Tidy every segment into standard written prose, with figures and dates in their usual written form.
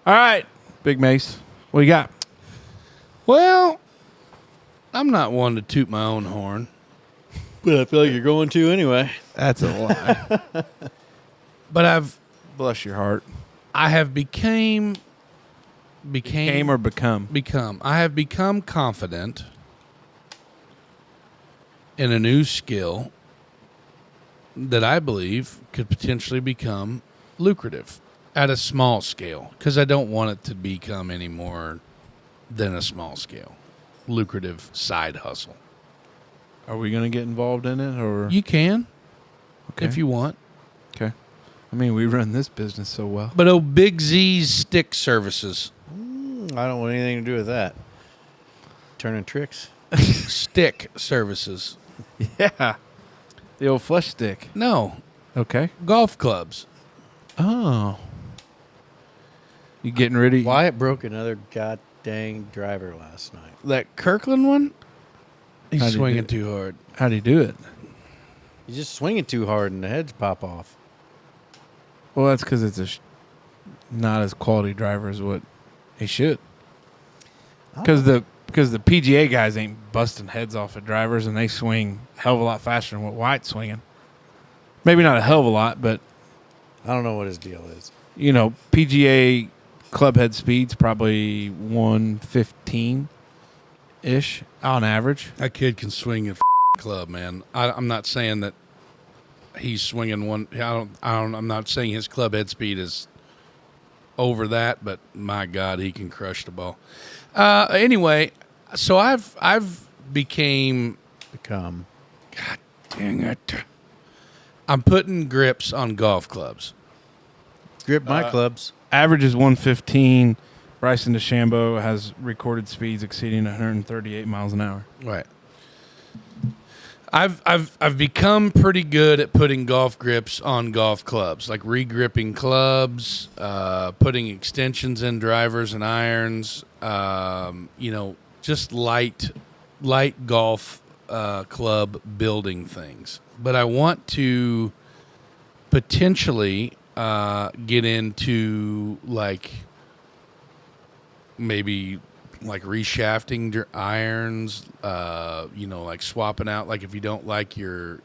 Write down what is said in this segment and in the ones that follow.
All right, Big Mace. What you got? Well, I'm not one to toot my own horn. But I feel like you're going to anyway. That's a lie. But Bless your heart. I have became Became or become? become. I have become confident in a new skill that I believe could potentially become lucrative at a small scale, because I don't want it to become any more than a small scale lucrative side hustle. Are we going to get involved in it, or You can, okay? if you want. Okay. I mean, we run this business so well. But Big Z's stick services. I don't want anything to do with that. Turning tricks. Stick services. Yeah. The old flush stick. No, Okay. golf clubs. Oh. You getting ready? Wyatt broke another god dang driver last night. That Kirkland one, he's How'd he swinging do too hard. How do you do it? He's just swinging too hard and the heads pop off. Well, that's because it's not as quality driver as what he should. Because the PGA guys ain't busting heads off of drivers, and they swing a hell of a lot faster than what White's swinging. Maybe not a hell of a lot, but I don't know what his deal is. you know, PGA club head speed's probably 115-ish on average. That kid can swing a club, man. I'm not saying that he's swinging one. I'm not saying his club head speed is over that, but my God, he can crush the ball. Anyway, so I've became. Become. God dang it! I'm putting grips on golf clubs. Grip my clubs. Average is 115. Bryson DeChambeau has recorded speeds exceeding 138 miles an hour. Right. I've become pretty good at putting golf grips on golf clubs, like regripping clubs, putting extensions in drivers and irons. Just light golf club building things. But I want to potentially get into maybe reshafting irons, like swapping out, like if you don't like your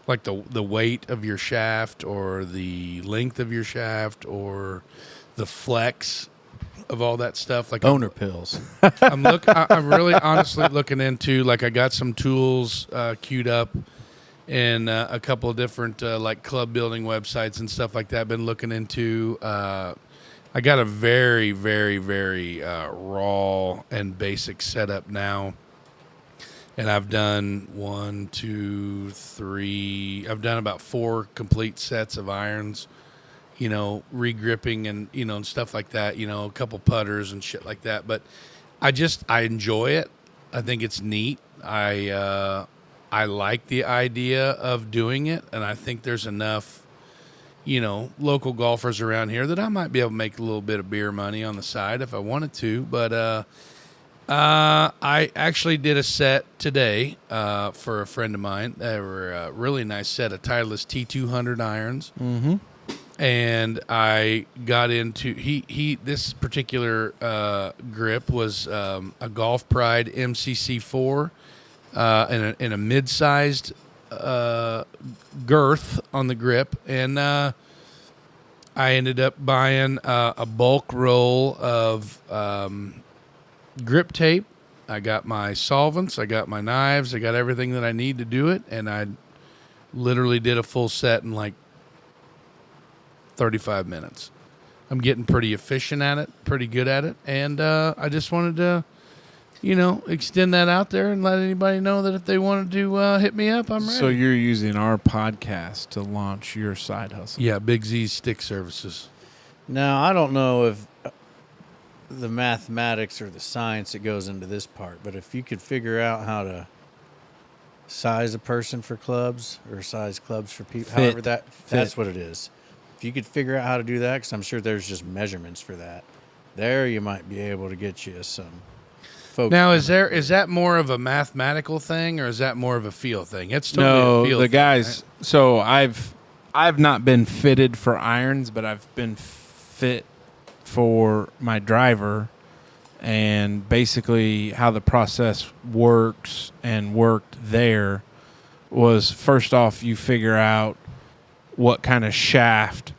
like the weight of your shaft or the length of your shaft or the flex of all that stuff, like Boner pills. I'm really honestly looking into, like, I got some tools queued up in a couple of different like club building websites and stuff like that. Been looking into. I got a very, very, very raw and basic setup now, and I've done 1, 2, 3. I've done about 4 complete sets of irons. Regripping and, and stuff like that, a couple putters and shit like that. But I enjoy it. I think it's neat. I like the idea of doing it. And I think there's enough, local golfers around here that I might be able to make a little bit of beer money on the side if I wanted to. But I actually did a set today for a friend of mine. They were a really nice set of Titleist T200 irons. Mm-hmm. And I got into this particular grip was a Golf Pride MCC4 in a mid-sized girth on the grip, and I ended up buying a bulk roll of grip tape. I got my solvents, I got my knives, I got everything that I need to do it, and I literally did a full set in like 35 minutes. I'm getting pretty efficient at it, pretty good at it, and I just wanted to, extend that out there and let anybody know that if they wanted to hit me up, I'm ready. So you're using our podcast to launch your side hustle? Yeah, Big Z's Stick Services. Now, I don't know if the mathematics or the science that goes into this part, but if you could figure out how to size a person for clubs or size clubs for people, however that's what it is. If you could figure out how to do that, because I'm sure there's just measurements for that, there you might be able to get you some folks. Now, is that more of a mathematical thing or is that more of a feel thing? It's totally No, a feel the thing, guys. right? So I've not been fitted for irons, but I've been fit for my driver, and basically how the process works and worked there was, first off, you figure out what kind of shaft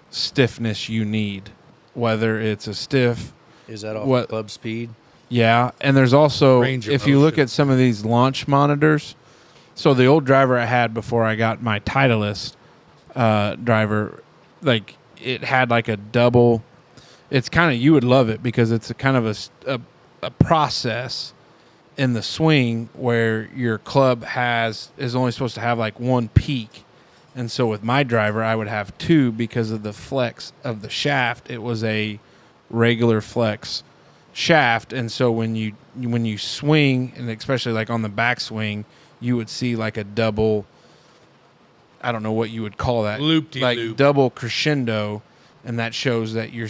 stiffness you need, whether it's a stiff. Is that off club speed? Yeah, and there's also, Range of if you look motion. at some of these launch monitors, so the old driver I had before I got my Titleist driver, like it had like a double. It's kind of, you would love it because it's a kind of a process in the swing where your club is only supposed to have like one peak. And so with my driver, I would have two because of the flex of the shaft. It was a regular flex shaft, and so when you swing, and especially like on the backswing, you would see like a double. I don't know what you would call that, Loop-de-loop. double crescendo, and that shows that your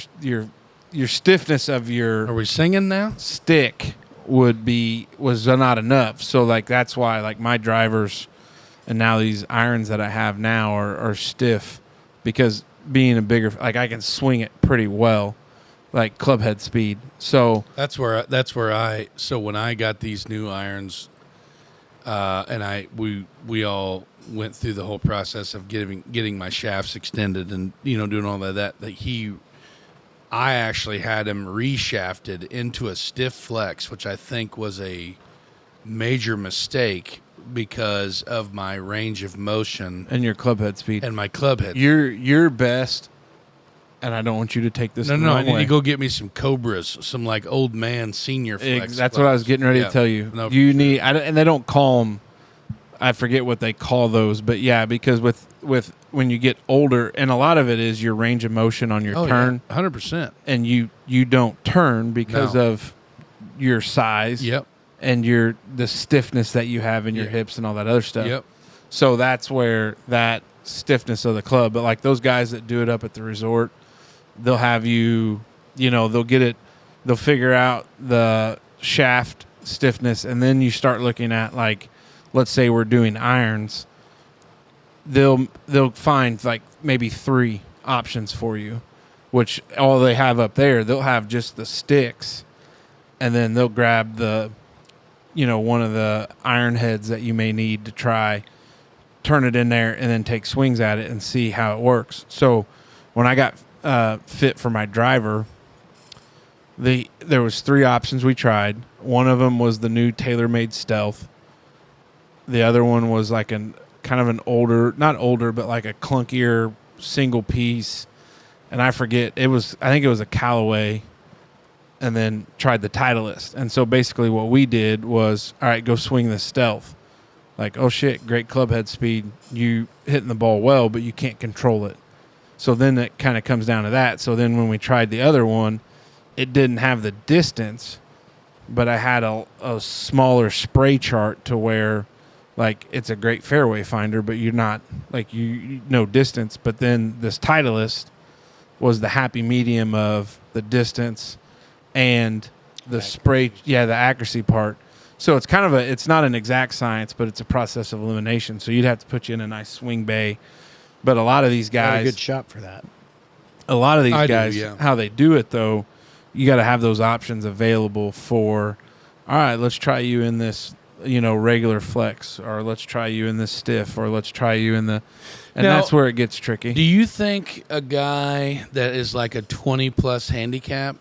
stiffness of your Are we singing now? stick was not enough. So like that's why like my drivers and now these irons that I have now are stiff, because being a bigger, like I can swing it pretty well, like club head speed. So That's where I. So when I got these new irons, and we all went through the whole process of getting my shafts extended and doing all that. I actually had him reshafted into a stiff flex, which I think was a major mistake because of my range of motion and your club head speed and my club head. your best. And I don't want you to take this. No, the I wrong need way. to go get me some Cobras, some like old man senior flex. That's what I was getting ready Yeah. to tell you. No, you for need, and they don't call them. I forget what they call those, but yeah, because with when you get older, and a lot of it is your range of motion on your turn, 100%. and you don't turn because No. of your size, Yep. and the stiffness that you have in your Yeah. hips and all that other stuff. Yep. So that's where that stiffness of the club. But like those guys that do it up at the resort, they'll have they'll get it, they'll figure out the shaft stiffness, and then you start looking at, like, let's say we're doing irons, they'll find like maybe 3 options for you, which all they have up there, they'll have just the sticks, and then they'll grab the one of the iron heads that you may need to try, turn it in there, and then take swings at it and see how it works. So when I got fit for my driver, there was 3 options we tried. One of them was the new TaylorMade Stealth. The other one was like kind of an older, not older, but like a clunkier single piece, and I forget, I think it was a Callaway. And then tried the Titleist. And so basically what we did was, all right, go swing the Stealth. Like, oh shit, great club head speed. You hitting the ball well, but you can't control it. So then it kind of comes down to that. So then when we tried the other one, it didn't have the distance, but I had a smaller spray chart to where, like, it's a great fairway finder, but you're not, like, you no distance. But then this Titleist was the happy medium of the distance and the spray, the accuracy part. So it's kind of it's not an exact science, but it's a process of elimination. So you'd have to put you in a nice swing bay. But a lot of these Got a guys, good shot for that. a lot of these I do, guys, yeah. how they do it though, you got to have those options available for, all right, let's try you in this, regular flex, or let's try you in this stiff, or let's try you in the, and Now, that's where it gets tricky. Do you think a guy that is like a 20+ handicap,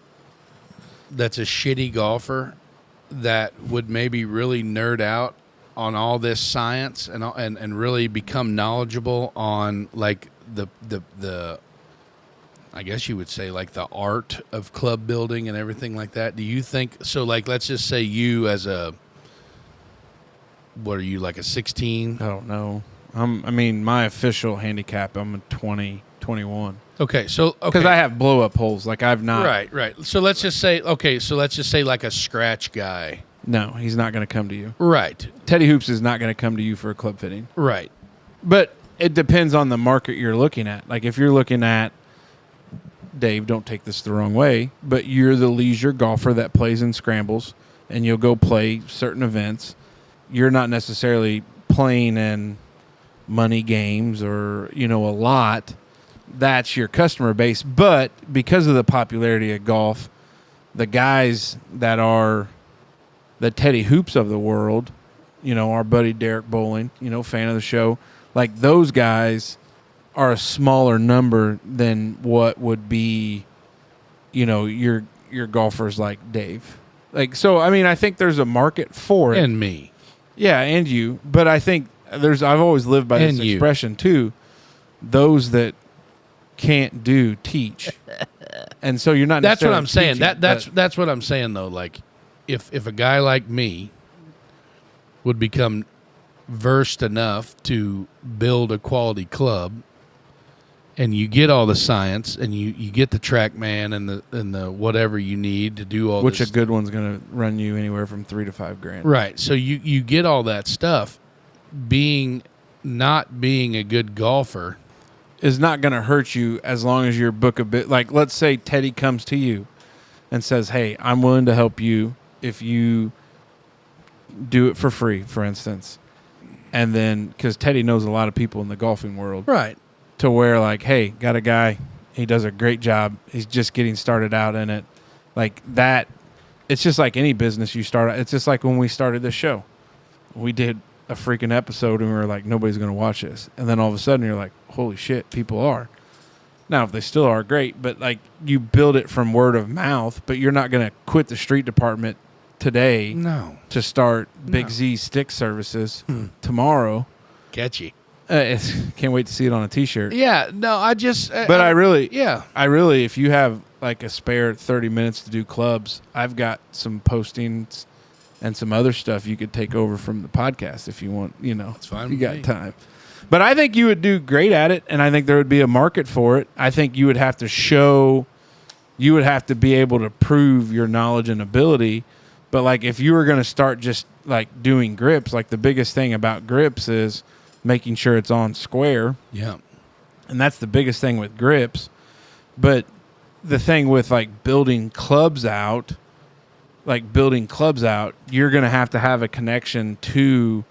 that's a shitty golfer, that would maybe really nerd out on all this science and really become knowledgeable on like the I guess you would say like the art of club building and everything like that? Do you think so? Like, let's just say you as what are you, like a 16? I don't know. My official handicap, I'm a 20, 21. Okay, so Because I have blow up holes. Like I've not. right. So let's just say like a scratch guy. No, he's not going to come to you. Right. Teddy Hoops is not going to come to you for a club fitting. Right. But it depends on the market you're looking at. Like if you're looking at, Dave, don't take this the wrong way, but you're the leisure golfer that plays in scrambles and you'll go play certain events. You're not necessarily playing in money games or, a lot. that's your customer base. But because of the popularity of golf, the guys that are the Teddy Hoops of the world, our buddy Derek Bowling, fan of the show, like those guys are a smaller number than what would be, your golfers like Dave. Like, so, I mean, I think there's a market for it. And me. Yeah, and you. But I think I've always lived by this expression too. Those that can't do teach. And so you're not That's what I'm necessarily saying. teaching, That's what I'm saying though. Like if a guy like me would become versed enough to build a quality club, and you get all the science, and you get the TrackMan and the whatever you need to do all which this. a good one's going to run you anywhere from $3,000 to $5,000. Right. So you get all that stuff. Not being a good golfer is not going to hurt you as long as your book a bit. Like, let's say Teddy comes to you and says, "Hey, I'm willing to help you if you do it for free," for instance. And then, because Teddy knows a lot of people in the golfing world, right, to where like, "Hey, got a guy, he does a great job. He's just getting started out in it." Like that, it's just like any business you start. It's just like when we started this show, we did a freaking episode and we were like, nobody's going to watch this. And then all of a sudden you're like, holy shit, people are. Now, if they still are, great. But like, you build it from word of mouth, but you're not going to quit the street department today to start Big Z stick services tomorrow. Catchy. Can't wait to see it on a t-shirt. Yeah, no, I just... But I really, yeah. if you have like a spare 30 minutes to do clubs, I've got some postings and some other stuff you could take over from the podcast if you want, It's fine if you with got me. time. But I think you would do great at it, and I think there would be a market for it. I think you would have to be able to prove your knowledge and ability. But like if you were going to start just like doing grips, like the biggest thing about grips is making sure it's on square. Yeah. And that's the biggest thing with grips. But the thing with like building clubs out, you're going to have a connection to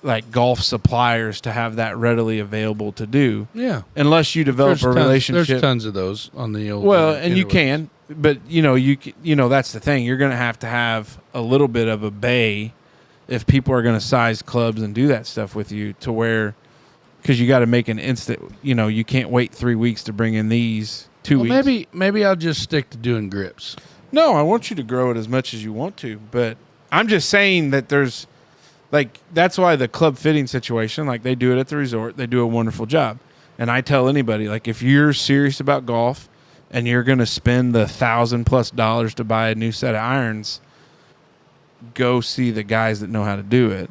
like golf suppliers to have that readily available to do. Yeah. Unless you develop a relationship. There's tons of those on the old. Well, and you can, but that's the thing. You're going to have a little bit of a bay if people are going to size clubs and do that stuff with you to where, because you got to make an instant, you can't wait 3 weeks to bring in these 2 weeks. Maybe I'll just stick to doing grips. No, I want you to grow it as much as you want to, but I'm just saying that there's, like, that's why the club fitting situation, like they do it at the resort, they do a wonderful job. And I tell anybody, like, if you're serious about golf and you're going to spend the $1,000+ to buy a new set of irons, go see the guys that know how to do it.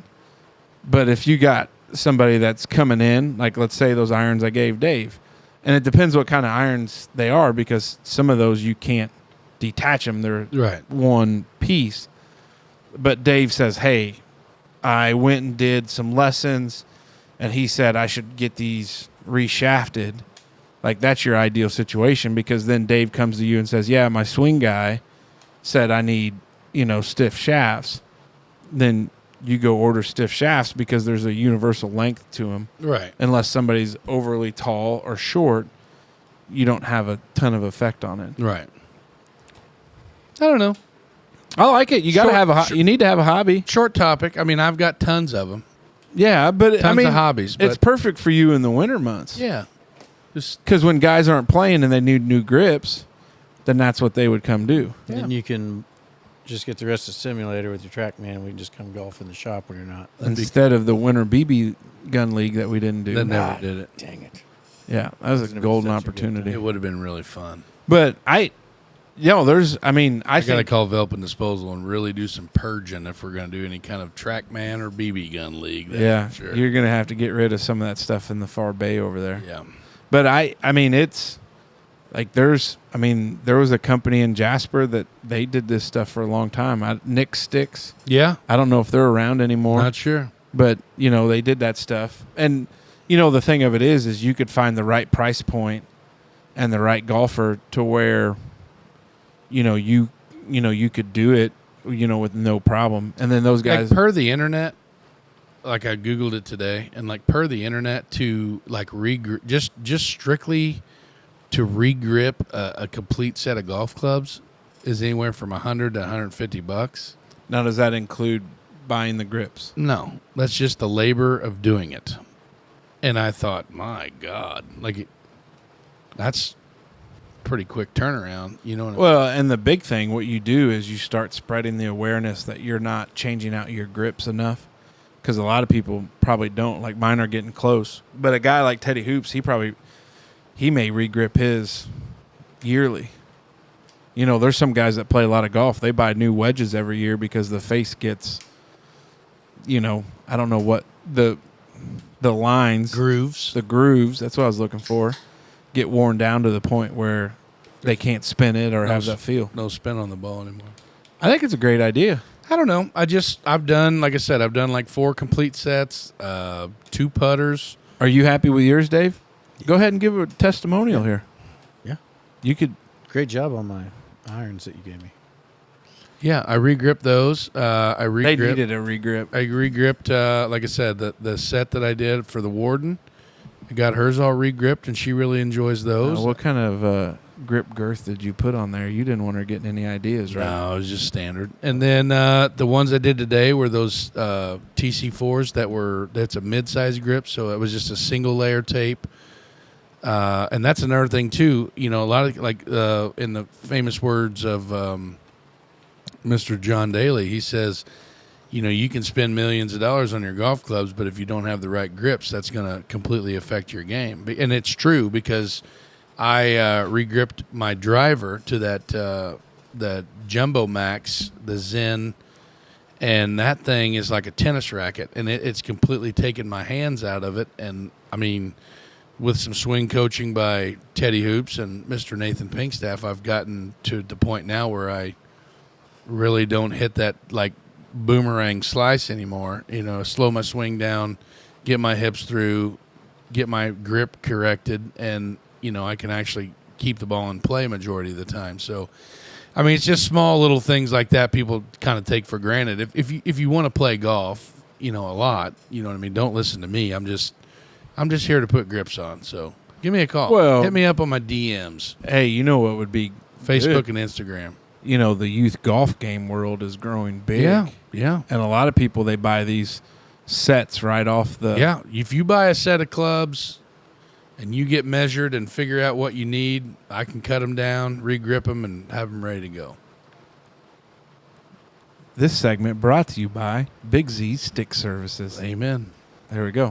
But if you got somebody that's coming in, like let's say those irons I gave Dave, and it depends what kind of irons they are, because some of those you can't detach them. They're one piece. But Dave says, hey, I went and did some lessons, and he said I should get these reshafted. Like, that's your ideal situation, because then Dave comes to you and says, yeah, my swing guy said I need, stiff shafts. Then you go order stiff shafts because there's a universal length to them. Right. Unless somebody's overly tall or short, you don't have a ton of effect on it. Right. I don't know. I like it. You got to have you need to have a hobby. Short topic. I mean, I've got tons of them. Yeah, but Tons of hobbies. It's perfect for you in the winter months. Yeah. Just because when guys aren't playing and they need new grips, then that's what they would come do. And then you can just get the rest of the simulator with your TrackMan, and we can just come golf in the shop when you're not. Instead of the winter BB gun league that we didn't do. That never did it. Dang it. Yeah, that was a golden opportunity. It would have been really fun. But I got to call Velp and Disposal and really do some purging if we're going to do any kind of TrackMan or BB gun league. Yeah, sure. You're going to have to get rid of some of that stuff in the far bay over there. Yeah. But it's like there was a company in Jasper that they did this stuff for a long time. Nick Sticks. Yeah. I don't know if they're around anymore. Not sure. But, they did that stuff. And, the thing of it is you could find the right price point and the right golfer to where, you could do it, with no problem. And then those guys. Like per the internet, like I Googled it today, and like per the internet to like just strictly to regrip a complete set of golf clubs is anywhere from $100 to $150. Now, does that include buying the grips? No, that's just the labor of doing it. And I thought, my God, that's pretty quick turnaround. You know what I mean? Well, and the big thing, what you do is you start spreading the awareness that you're not changing out your grips enough, because a lot of people probably don't. Like, mine are getting close. But a guy like Teddy Hoops, he may regrip his yearly. You know, there's some guys that play a lot of golf. They buy new wedges every year because the face gets, you know, I don't know what the lines. Grooves. The grooves, that's what I was looking for, get worn down to the point where they can't spin it or have that feel. No spin on the ball anymore. I think it's a great idea. I don't know. I've done, like I said, I've done like 4 complete sets, 2 putters. Are you happy with yours, Dave? Go ahead and give a testimonial here. Yeah. You could. Great job on my irons that you gave me. Yeah, I regripped those. They needed a regrip. I regripped, like I said, the set that I did for the Warden. I got hers all regripped, and she really enjoys those. What kind of grip girth did you put on there? You didn't want her getting any ideas, right? No, it was just standard. And then the ones I did today were those TC4s that's a mid-size grip, so it was just a single layer tape. And that's another thing too. You know, a lot of in the famous words of Mr. John Daly, he says, you know, you can spend millions of dollars on your golf clubs, but if you don't have the right grips, that's going to completely affect your game. And it's true, because I regripped my driver to that Jumbo Max, the Zen, and that thing is like a tennis racket, and it's completely taken my hands out of it. And I mean, with some swing coaching by Teddy Hoops and Mr. Nathan Pinkstaff, I've gotten to the point now where I really don't hit that like boomerang slice anymore. You know, slow my swing down, get my hips through, get my grip corrected, and you know, I can actually keep the ball in play majority of the time. So, I mean, it's just small little things like that people kind of take for granted. If you want to play golf, you know, a lot, you know what I mean, don't listen to me. I'm just here to put grips on. So give me a call. Well, hit me up on my DMs. Hey, you know what would be Facebook good? and Instagram. You know, the youth golf game world is growing big. Yeah. And a lot of people, they buy these sets right off the... Yeah. If you buy a set of clubs and you get measured and figure out what you need, I can cut them down, regrip them, and have them ready to go. This segment brought to you by Big Z Stick Services. Amen. There we go.